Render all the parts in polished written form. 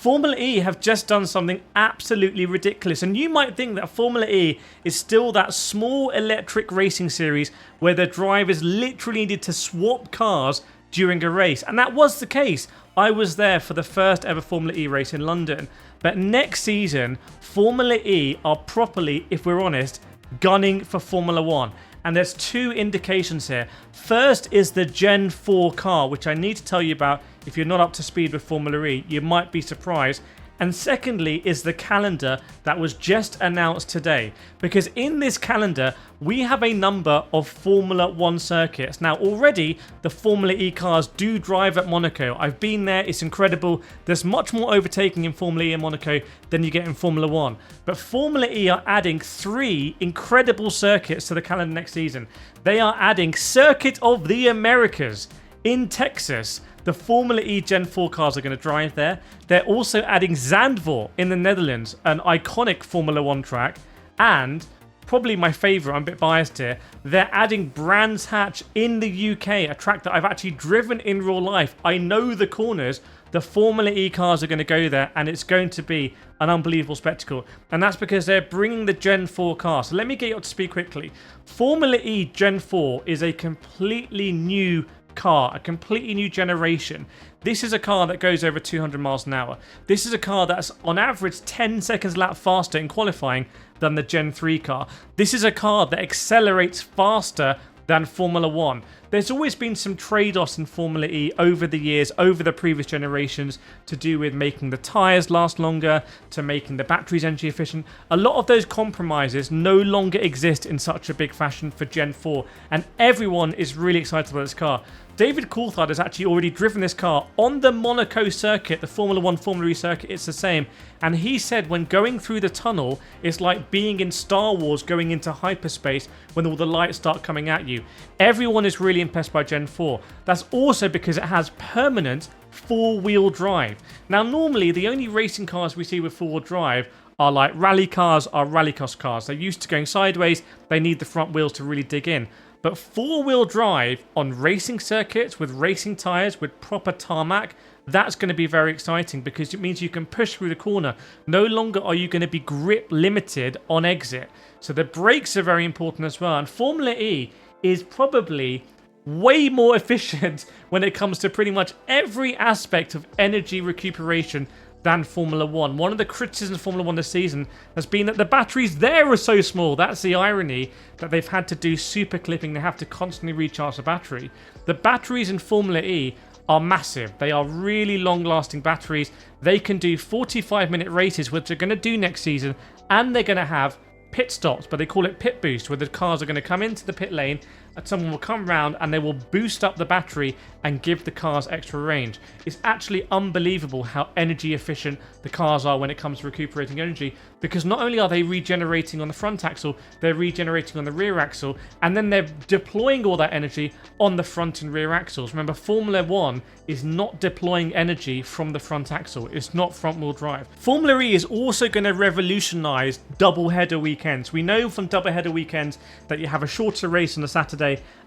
Formula E have just done something absolutely ridiculous, and you might think that Formula E is still that small electric racing series where the drivers literally needed to swap cars during a race, and that was the case. I was there for the first ever Formula E race in London, but next season Formula E are properly, if we're honest, gunning for Formula 1. And there's two indications here. First is the Gen 4 car, which I need to tell you about. If you're not up to speed with Formula E, you might be surprised. And secondly is the calendar that was just announced today. Because in this calendar, we have a number of Formula 1 circuits. Now already, the Formula E cars do drive at Monaco. I've been there, it's incredible. There's much more overtaking in Formula E in Monaco than you get in Formula 1. But Formula E are adding 3 incredible circuits to the calendar next season. They are adding Circuit of the Americas in Texas. The Formula E Gen 4 cars are going to drive there. They're also adding Zandvoort in the Netherlands, an iconic Formula 1 track. And probably my favourite, I'm a bit biased here, they're adding Brands Hatch in the UK, a track that I've actually driven in real life. I know the corners. The Formula E cars are going to go there, and it's going to be an unbelievable spectacle. And that's because they're bringing the Gen 4 car. So let me get you up to speed quickly. Formula E Gen 4 is a completely new car, a completely new generation. This is a car that goes over 200 miles an hour. This is a car that's on average 10 seconds a lap faster in qualifying than the Gen 3 car. This is a car that accelerates faster than Formula 1. There's always been some trade-offs in Formula E over the years, over the previous generations, to do with making the tyres last longer, to making the batteries energy efficient. A lot of those compromises no longer exist in such a big fashion for Gen 4, and everyone is really excited about this car. David Coulthard has actually already driven this car on the Monaco circuit, the Formula 1 Formula E circuit, it's the same. And he said when going through the tunnel, it's like being in Star Wars going into hyperspace when all the lights start coming at you. Everyone is really impressed by Gen 4. That's also because it has permanent four-wheel drive. Now normally the only racing cars we see with four-wheel drive are like rally cars, are rallycross cars. They're used to going sideways, they need the front wheels to really dig in. But four-wheel drive on racing circuits with racing tyres, with proper tarmac, that's going to be very exciting because it means you can push through the corner. No longer are you going to be grip limited on exit. So the brakes are very important as well. And Formula E is probably way more efficient when it comes to pretty much every aspect of energy recuperation than Formula 1. One of the criticisms of Formula 1 this season has been that the batteries there are so small. That's the irony, that they've had to do super clipping. They have to constantly recharge the battery. The batteries in Formula E are massive. They are really long-lasting batteries. They can do 45-minute races, which they're going to do next season, and they're going to have pit stops, but they call it pit boost, where the cars are going to come into the pit lane and someone will come round and they will boost up the battery and give the cars extra range. It's actually unbelievable how energy efficient the cars are when it comes to recuperating energy, because not only are they regenerating on the front axle, they're regenerating on the rear axle, and then they're deploying all that energy on the front and rear axles. Remember, Formula 1 is not deploying energy from the front axle. It's not front wheel drive. Formula E is also going to revolutionize double header weekends. We know from double header weekends that you have a shorter race on the Saturday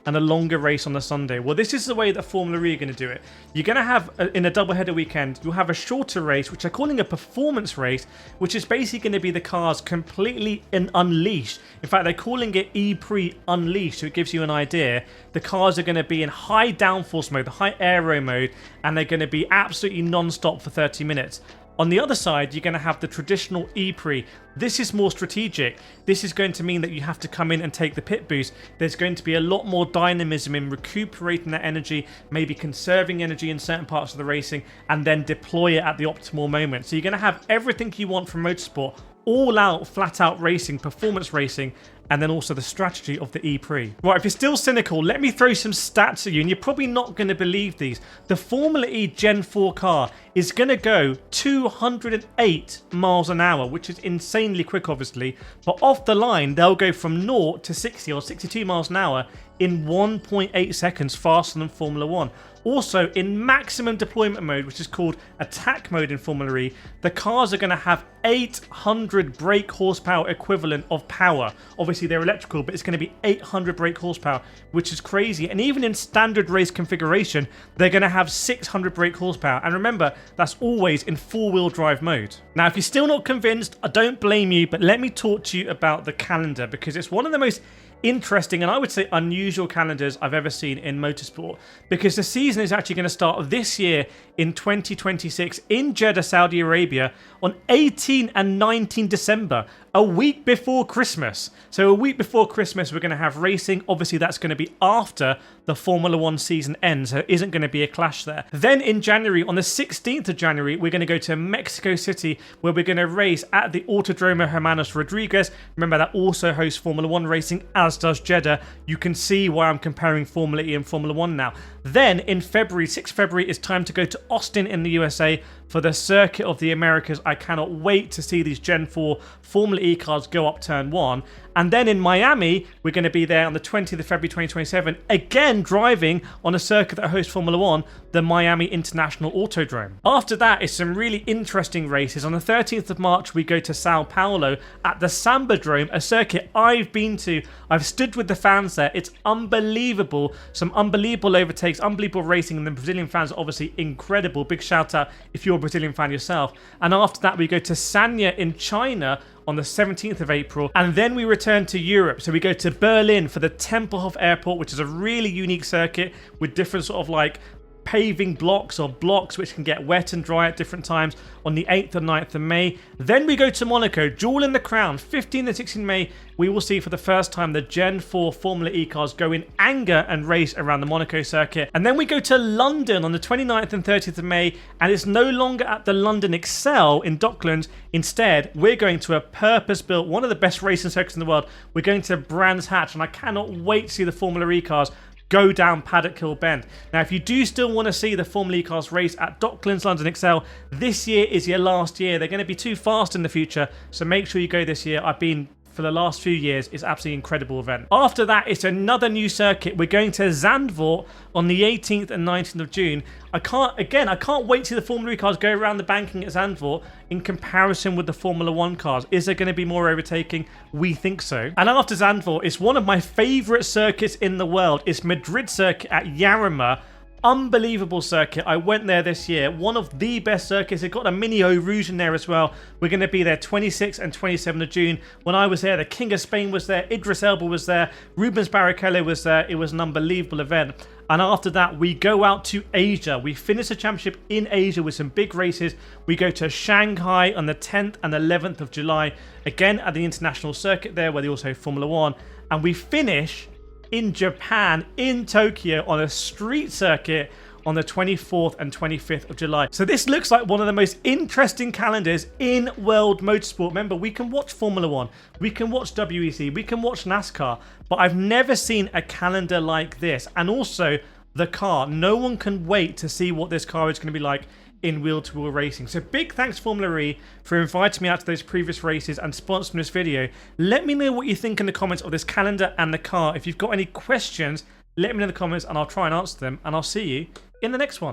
and a longer race on the Sunday. Well, this is the way that Formula E are going to do it. You're going to have, in a double-header weekend, you'll have a shorter race, which they're calling a performance race, which is basically going to be the cars completely unleashed. In fact, they're calling it E-Prix Unleashed, so it gives you an idea. The cars are going to be in high downforce mode, the high aero mode, and they're going to be absolutely non-stop for 30 minutes. On the other side, you're going to have the traditional E-Prix. This is more strategic. This is going to mean that you have to come in and take the pit boost. There's going to be a lot more dynamism in recuperating that energy, maybe conserving energy in certain parts of the racing, and then deploy it at the optimal moment. So you're going to have everything you want from motorsport, all out, flat out racing, performance racing, and then also the strategy of the E-Prix. Right, if you're still cynical, let me throw some stats at you, and you're probably not going to believe these. The Formula E Gen 4 car is going to go 208 miles an hour, which is insanely quick, obviously, but off the line, they'll go from 0 to 60 or 62 miles an hour in 1.8 seconds faster than Formula 1. Also, in maximum deployment mode, which is called attack mode in Formula E, the cars are going to have 800 brake horsepower equivalent of power. Obviously, they're electrical, but it's going to be 800 brake horsepower, which is crazy. And even in standard race configuration, they're going to have 600 brake horsepower. And remember, that's always in four-wheel drive mode. Now, if you're still not convinced, I don't blame you, but let me talk to you about the calendar, because it's one of the most interesting and I would say unusual calendars I've ever seen in motorsport, because the season is actually going to start this year in 2026 in Jeddah, Saudi Arabia on 18 and 19 December, a week before Christmas. So a week before Christmas we're going to have racing. Obviously that's going to be after the Formula 1 season ends, so it isn't going to be a clash there. Then in January, on the 16th of January, we're going to go to Mexico City, where we're going to race at the Autodromo Hermanos Rodriguez. Remember, that also hosts Formula 1 racing, as does Jeddah. You can see why I'm comparing Formula E and Formula 1 now. Then in February, 6th February, it's time to go to Austin in the USA for the Circuit of the Americas. I cannot wait to see these Gen 4 Formula E cars go up turn 1. And then in Miami, we're going to be there on the 20th of February 2027, again driving on a circuit that hosts Formula 1, the Miami International Autodrome. After that is some really interesting races. On the 13th of March, we go to Sao Paulo at the Sambadrome, a circuit I've been to. I've stood with the fans there. It's unbelievable. Some unbelievable overtakes, unbelievable racing, and the Brazilian fans are obviously incredible. Big shout out if you're a Brazilian fan yourself. And after that, we go to Sanya in China on the 17th of April, and then we return to Europe. So we go to Berlin for the Tempelhof Airport, which is a really unique circuit with different sort of like paving blocks or blocks which can get wet and dry at different times on the 8th and 9th of May. Then we go to Monaco, jewel in the crown. 15th and 16th May, we will see for the first time the Gen 4 Formula E cars go in anger and race around the Monaco circuit. And then we go to London on the 29th and 30th of May, and it's no longer at the London Excel in Docklands. Instead, we're going to a purpose-built, one of the best racing circuits in the world. We're going to Brands Hatch, and I cannot wait to see the Formula E cars go down Paddock Hill Bend. Now, if you do still want to see the Formula E cars race at Docklands London Excel, this year is your last year. They're going to be too fast in the future, so make sure you go this year. I've been for the last few years. It's absolutely incredible event. After that, it's another new circuit. We're going to Zandvoort on the 18th and 19th of June. I can't wait to see the Formula E cars go around the banking at Zandvoort in comparison with the Formula 1 cars. Is there going to be more overtaking? We think so. And after Zandvoort, it's one of my favorite circuits in the world. It's Madrid circuit at Jarama. Unbelievable circuit. I went there this year. One of the best circuits. It got a mini Eau Rouge in there as well. We're going to be there 26th and 27th of June. When I was there, the King of Spain was there. Idris Elba was there. Rubens Barrichello was there. It was an unbelievable event. And after that, we go out to Asia. We finish the championship in Asia with some big races. We go to Shanghai on the 10th and 11th of July. Again, at the international circuit there, where they also have Formula 1. And we finish in Japan, in Tokyo, on a street circuit on the 24th and 25th of July. So this looks like one of the most interesting calendars in world motorsport. Remember, we can watch Formula 1, we can watch WEC, we can watch NASCAR, but I've never seen a calendar like this. And also the car. No one can wait to see what this car is going to be like in wheel-to-wheel racing. So big thanks Formula E for inviting me out to those previous races and sponsoring this video. Let me know what you think in the comments of this calendar and the car. If you've got any questions, let me know in the comments and I'll try and answer them, and I'll see you in the next one.